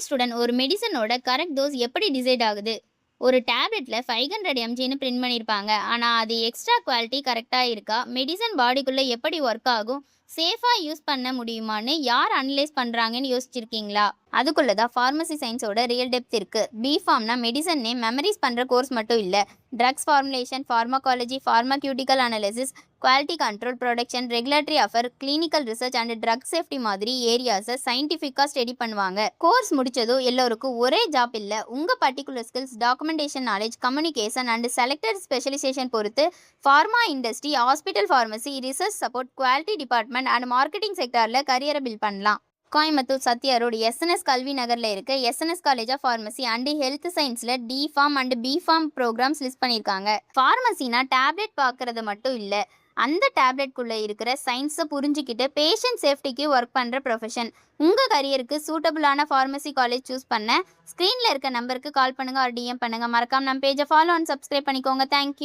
Student, ஒரு மெடிசனோட correct dose எப்படி decide ஆகுது? ஒரு டேப்லெட்ல 500 mgன்னு பிரிண்ட் பண்ணியிருப்பாங்க. ஆனா அது எக்ஸ்ட்ரா குவாலிட்டி கரெக்டா இருக்கா? மெடிசன் பாடிக்குள்ள எப்படி ஒர்க் ஆகும்? சேஃபா யூஸ் பண்ண முடியுமான்னு யார் அனலைஸ் பண்றாங்கன்னு யோசிச்சிருக்கீங்களா? அதுக்குள்ள தான் ஃபார்மசி சயின்ஸோட ரியல் டெப்த் இருக்கு. பிஃபார்ம்னா மெடிசன் நேம் மெமரிஸ் பண்ற கோர்ஸ் மட்டும் இல்ல. Drugs formulation, pharmacology, pharmaceutical analysis, quality control, production, regulatory affair, clinical research and drug safety மாதிரி ஏரியாஸை சயின்டிஃபிக்காக ஸ்டடி பண்ணுவாங்க. கோர்ஸ் முடிச்சதும் எல்லோருக்கும் ஒரே ஜாப் இல்லை. உங்கள் particular skills, documentation knowledge, communication and selected specialisation பொறுத்து pharma industry, hospital pharmacy, research support, quality department and marketing செக்டாரில் கரியரை பில்ட் பண்ணலாம். கோயம்புத்தூர் சத்யா ரோடு எஸ்என்எஸ் கல்வி நகரில் இருக்க SNS college of pharmacy and health சயின்ஸில் D Pharm and B Pharm programmes list பண்ணியிருக்காங்க. ஃபார்மசினா டேப்லெட் பார்க்கறது மட்டும் இல்லை, அந்த டேப்லெட்குள்ளே இருக்கிற சயின்ஸை புரிஞ்சுக்கிட்டு பேஷண்ட் சேஃப்டிக்கு ஒர்க் பண்ணுற ப்ரொஃபஷன். உங்கள் கரியருக்கு சூட்டபுளான ஃபார்மசி காலேஜ் சூஸ் பண்ண ஸ்க்ரீனில் இருக்க நம்பருக்கு கால் பண்ணுங்கள், ஒரு டிஎம் பண்ணுங்கள். மறக்காம நம்ம பேஜை ஃபாலோ அண்ட் சப்ஸ்கிரைப் பண்ணிக்கோங்க. தேங்க்யூ.